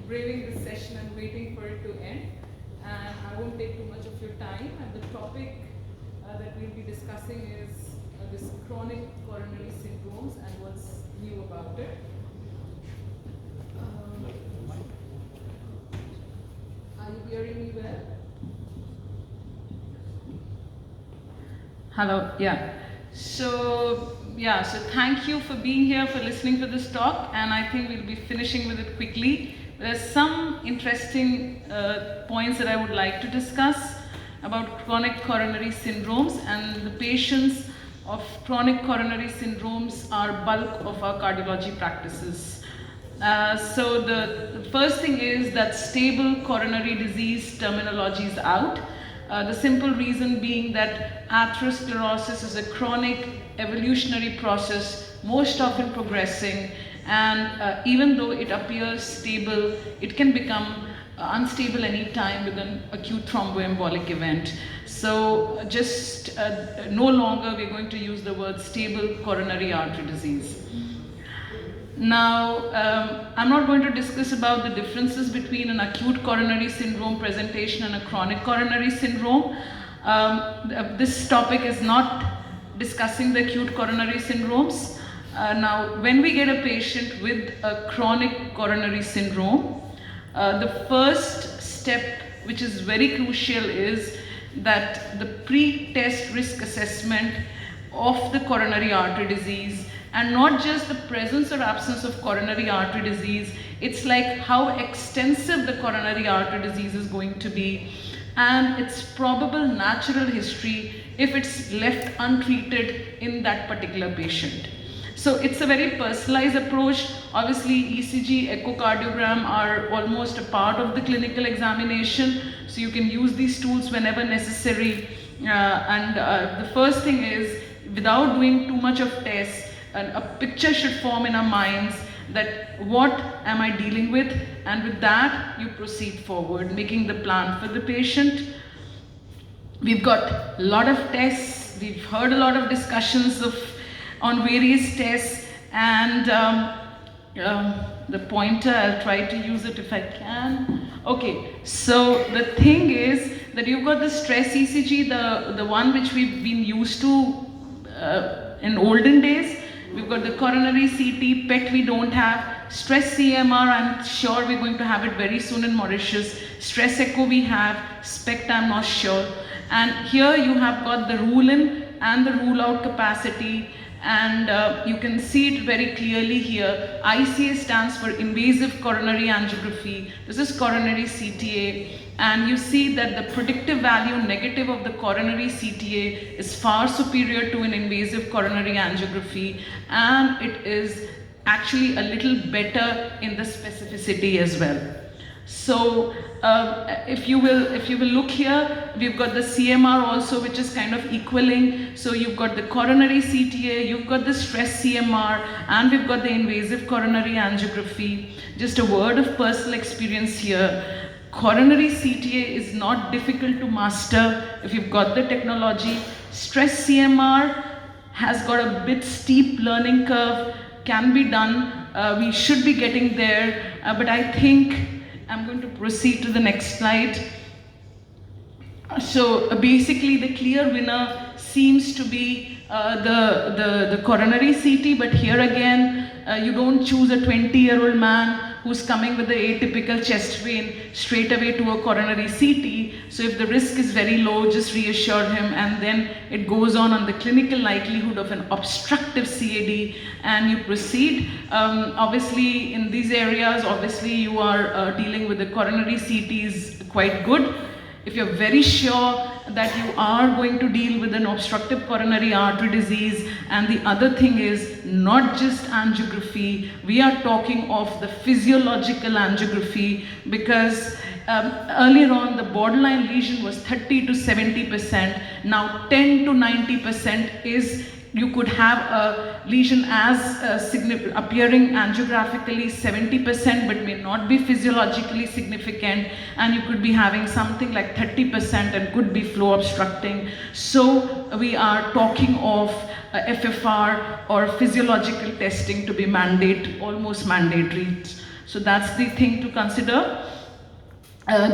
braving this session and waiting for it to end. And I won't take too much of your time. And the topic that we'll be discussing is this chronic coronary syndromes and what's new about it. Are you hearing me well? Hello, yeah. So thank you for being here, for listening to this talk, and I think we'll be finishing with it quickly. There's some interesting points that I would like to discuss about chronic coronary syndromes, and the patients of chronic coronary syndromes are bulk of our cardiology practices. So the first thing is that stable coronary disease terminology is out. The simple reason being that atherosclerosis is a chronic evolutionary process, most often progressing, and even though it appears stable, it can become unstable anytime with an acute thromboembolic event. So just no longer we're going to use the word stable coronary artery disease. Now, I'm not going to discuss about the differences between an acute coronary syndrome presentation and a chronic coronary syndrome. This topic is not discussing the acute coronary syndromes. Now, when we get a patient with a chronic coronary syndrome, the first step, which is very crucial, is that the pre-test risk assessment of the coronary artery disease, and not just the presence or absence of coronary artery disease, it's like how extensive the coronary artery disease is going to be, and its probable natural history if it's left untreated in that particular patient. So it's a very personalized approach. Obviously, ECG, echocardiogram are almost a part of the clinical examination, so you can use these tools whenever necessary. The first thing is, without doing too much of tests, a picture should form in our minds that what am I dealing with, and with that you proceed forward, making the plan for the patient. We've got a lot of tests, we've heard a lot of discussions on various tests, and the pointer, I'll try to use it if I can. Okay, so the thing is that you've got the stress ECG, the one which we've been used to in olden days. We've got the coronary CT, PET we don't have, stress CMR, I'm sure we're going to have it very soon in Mauritius, stress echo we have, SPECT I'm not sure. And here you have got the rule in and the rule out capacity, and you can see it very clearly here. ICA stands for invasive coronary angiography. This is coronary CTA, and you see that the predictive value negative of the coronary CTA is far superior to an invasive coronary angiography, and it is actually a little better in the specificity as well. So if you will look here, we've got the CMR also, which is kind of equaling. So you've got the coronary CTA, you've got the stress CMR, and we've got the invasive coronary angiography. Just a word of personal experience here. Coronary CTA is not difficult to master if you've got the technology. Stress CMR has got a bit steep learning curve, can be done. We should be getting there, but I think I'm going to proceed to the next slide. So basically the clear winner seems to be the coronary CT, but here again, you don't choose a 20-year-old man who's coming with the atypical chest pain straight away to a coronary CT. So if the risk is very low, just reassure him, and then it goes on the clinical likelihood of an obstructive CAD, and you proceed. Obviously in these areas, obviously you are dealing with the coronary CTs quite good. If you're very sure that you are going to deal with an obstructive coronary artery disease, and the other thing is not just angiography, we are talking of the physiological angiography, because earlier on the borderline lesion was 30 to 70%, now 10 to 90% is you could have a lesion as appearing angiographically 70% but may not be physiologically significant, and you could be having something like 30% and could be flow obstructing. So we are talking of FFR or physiological testing to be almost mandatory. So that's the thing to consider.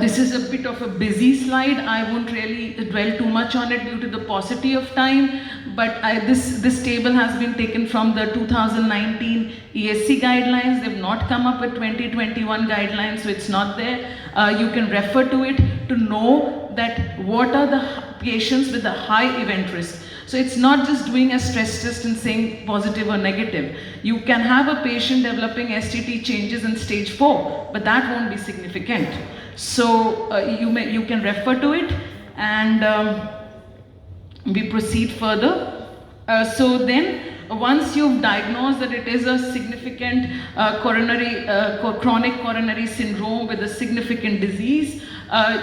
This is a bit of a busy slide. I won't really dwell too much on it due to the paucity of time, but this table has been taken from the 2019 ESC guidelines. They've not come up with 2021 guidelines, so it's not there. You can refer to it to know that what are the patients with a high event risk. So it's not just doing a stress test and saying positive or negative. You can have a patient developing STT changes in stage 4, but that won't be significant. So you can refer to it, and we proceed further. So then once you've diagnosed that it is a significant chronic coronary syndrome with a significant disease,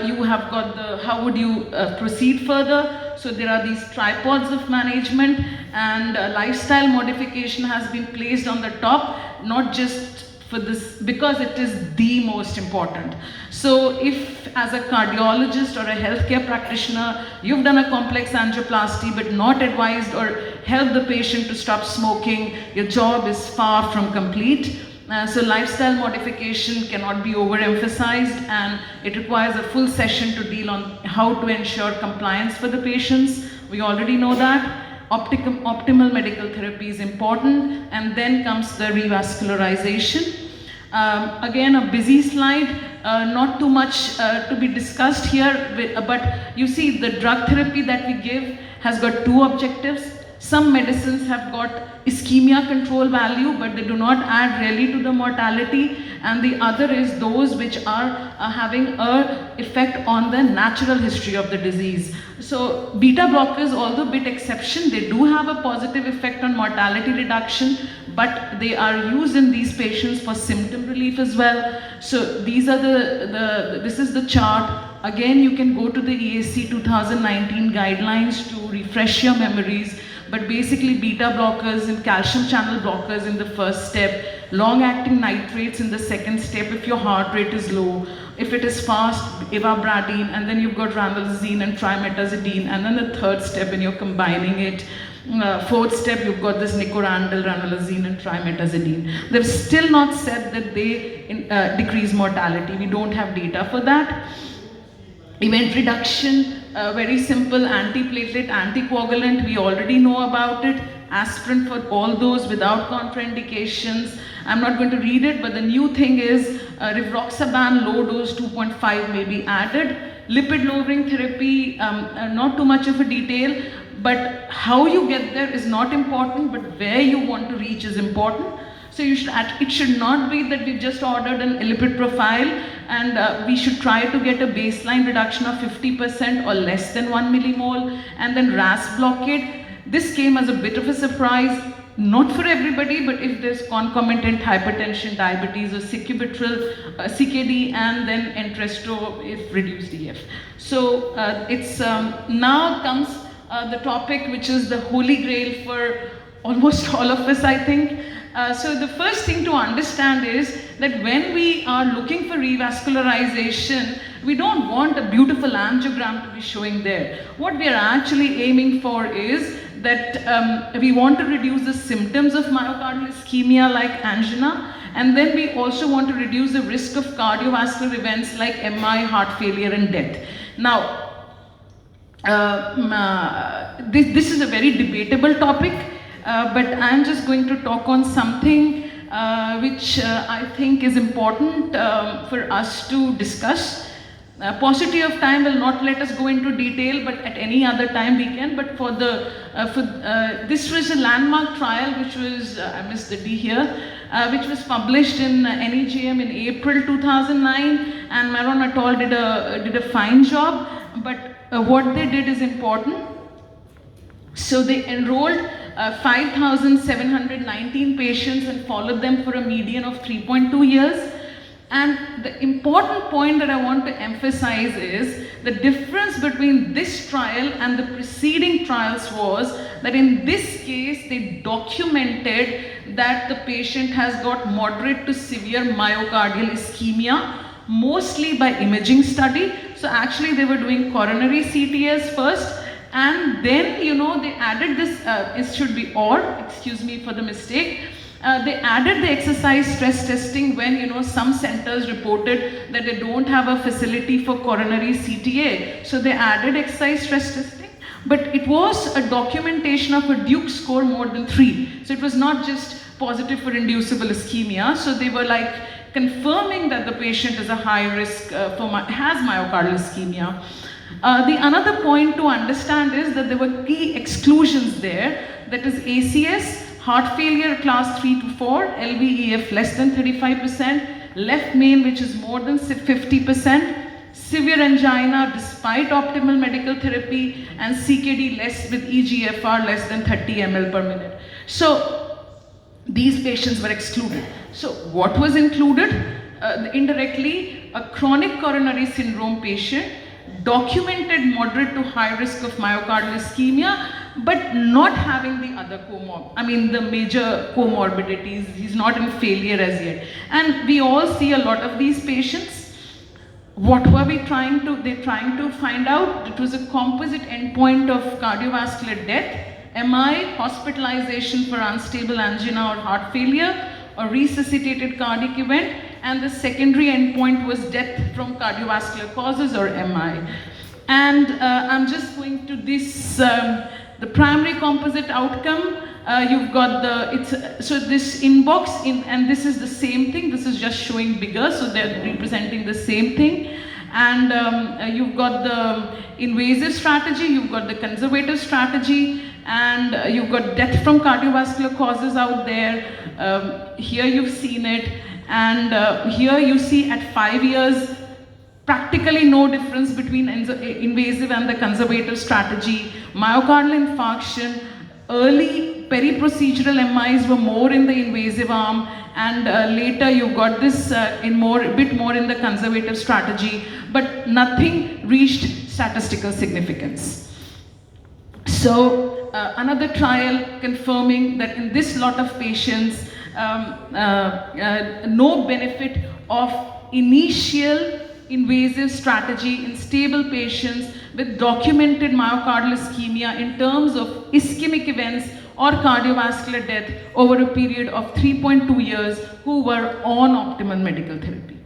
you have got the, how would you proceed further? So there are these tripods of management, and lifestyle modification has been placed on the top, not just for this, because it is the most important. So if as a cardiologist or a healthcare practitioner, you've done a complex angioplasty but not advised or helped the patient to stop smoking, your job is far from complete. So lifestyle modification cannot be overemphasized, and it requires a full session to deal on how to ensure compliance for the patients. We already know that. Optimal medical therapy is important, and then comes the revascularization. Again, a busy slide, not too much to be discussed here, but you see the drug therapy that we give has got two objectives. Some medicines have got ischemia control value, but they do not add really to the mortality, and the other is those which are having an effect on the natural history of the disease. So beta blockers, although bit exception, they do have a positive effect on mortality reduction, but they are used in these patients for symptom relief as well. So these are this is the chart. Again, you can go to the ESC 2019 guidelines to refresh your memories. But basically beta blockers and calcium channel blockers in the first step, long-acting nitrates in the second step if your heart rate is low. If it is fast, ivabradine, and then you've got ranolazine and trimetazidine, and then the third step when you're combining it. Fourth step, you've got this nicorandil, ranolazine, and trimetazidine. They've still not said that they decrease mortality. We don't have data for that. Event reduction, very simple, antiplatelet, anticoagulant, we already know about it. Aspirin for all those without contraindications. I'm not going to read it, but the new thing is rivaroxaban low dose 2.5 may be added. Lipid lowering therapy, not too much of a detail, but how you get there is not important, but where you want to reach is important. So it should not be that we've just ordered a lipid profile and we should try to get a baseline reduction of 50% or less than 1 millimole, and then RAS blockade. This came as a bit of a surprise, not for everybody, but if there's concomitant hypertension, diabetes, or sacubitril, CKD, and then Entresto if reduced EF. So it's now comes the topic which is the holy grail for almost all of us, I think. So the first thing to understand is that when we are looking for revascularization, we don't want a beautiful angiogram to be showing there. What we are actually aiming for is that we want to reduce the symptoms of myocardial ischemia like angina, and then we also want to reduce the risk of cardiovascular events like MI, heart failure, and death. Now, this is a very debatable topic. But I'm just going to talk on something which I think is important for us to discuss. Paucity of time will not let us go into detail, but at any other time we can. But for this was a landmark trial which was, I missed the D here, which was published in NEJM in April 2009, and Maron et al. did a fine job, but what they did is important. So they enrolled 5,719 patients and followed them for a median of 3.2 years. And the important point that I want to emphasize is the difference between this trial and the preceding trials was that in this case they documented that the patient has got moderate to severe myocardial ischemia, mostly by imaging study. So actually they were doing coronary CTs first, and then, you know, they added this, it should be or, excuse me for the mistake, They added the exercise stress testing when some centers reported that they don't have a facility for coronary CTA. So they added exercise stress testing, but it was a documentation of a Duke score more than 3. So it was not just positive for inducible ischemia. So they were like confirming that the patient is a high risk has myocardial ischemia. The another point to understand is that there were key exclusions there. That is ACS, heart failure class 3 to 4, LVEF less than 35%, left main which is more than 50%, severe angina despite optimal medical therapy, and CKD less with EGFR less than 30 ml per minute. So these patients were excluded. So what was included? Indirectly, a chronic coronary syndrome patient, documented moderate to high risk of myocardial ischemia, but not having the other the major comorbidities. He's not in failure as yet. And we all see a lot of these patients. What were we trying to find out? It was a composite endpoint of cardiovascular death, MI, hospitalization for unstable angina or heart failure, or resuscitated cardiac event, and the secondary endpoint was death from cardiovascular causes or MI. And I'm just going to this, the primary composite outcome. You've got so this inbox, and this is the same thing. This is just showing bigger, so they're representing the same thing. And you've got the invasive strategy, you've got the conservative strategy, and you've got death from cardiovascular causes out there. Here you've seen it, and here you see at 5 years, practically no difference between invasive and the conservative strategy. Myocardial infarction, early peri-procedural MIs were more in the invasive arm, and later you got this a bit more in the conservative strategy, but nothing reached statistical significance. So another trial confirming that in this lot of patients, no benefit of initial invasive strategy in stable patients with documented myocardial ischemia in terms of ischemic events or cardiovascular death over a period of 3.2 years who were on optimal medical therapy.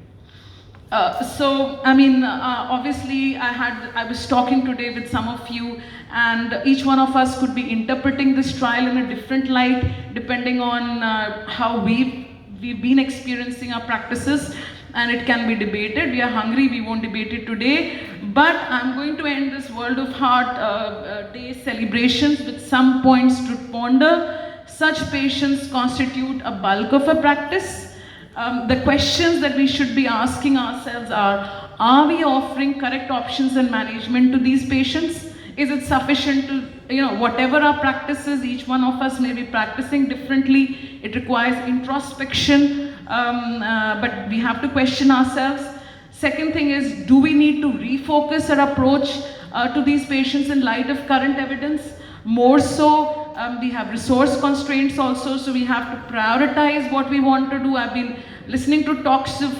Obviously I was talking today with some of you, and each one of us could be interpreting this trial in a different light depending on how we've been experiencing our practices, and it can be debated. We are hungry, we won't debate it today, but I'm going to end this World of Heart Day celebrations with some points to ponder. Such patients constitute a bulk of a practice. The questions that we should be asking ourselves are we offering correct options and management to these patients? Is it sufficient to, whatever our practices, each one of us may be practicing differently. It requires introspection, but we have to question ourselves. Second thing is, do we need to refocus our approach to these patients in light of current evidence? More so, we have resource constraints also, so we have to prioritize what we want to do. I've been listening to talks of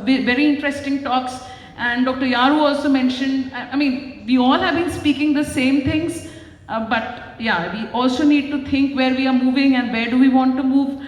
very interesting talks, and Dr. Yaru also mentioned, we all have been speaking the same things, but yeah, we also need to think where we are moving and where do we want to move.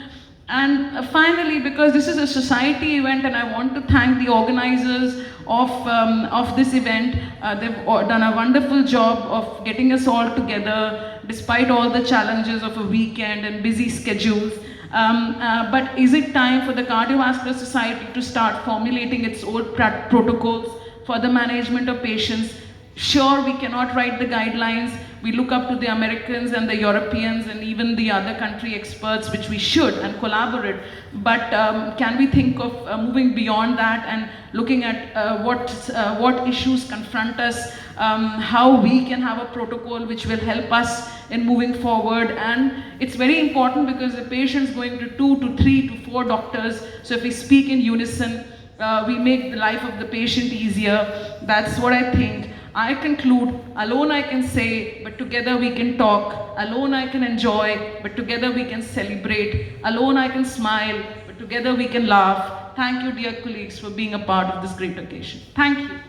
And finally, because this is a society event, and I want to thank the organizers of this event. They've done a wonderful job of getting us all together despite all the challenges of a weekend and busy schedules. But is it time for the Cardiovascular Society to start formulating its own protocols for the management of patients? Sure, we cannot write the guidelines. We look up to the Americans and the Europeans and even the other country experts, which we should, and collaborate. But can we think of moving beyond that and looking at what issues confront us, how we can have a protocol which will help us in moving forward? And it's very important because the patient's going to 2 to 3 to 4 doctors. So if we speak in unison, we make the life of the patient easier. That's what I think. I conclude, alone I can say, but together we can talk. Alone I can enjoy, but together we can celebrate. Alone I can smile, but together we can laugh. Thank you, dear colleagues, for being a part of this great occasion. Thank you.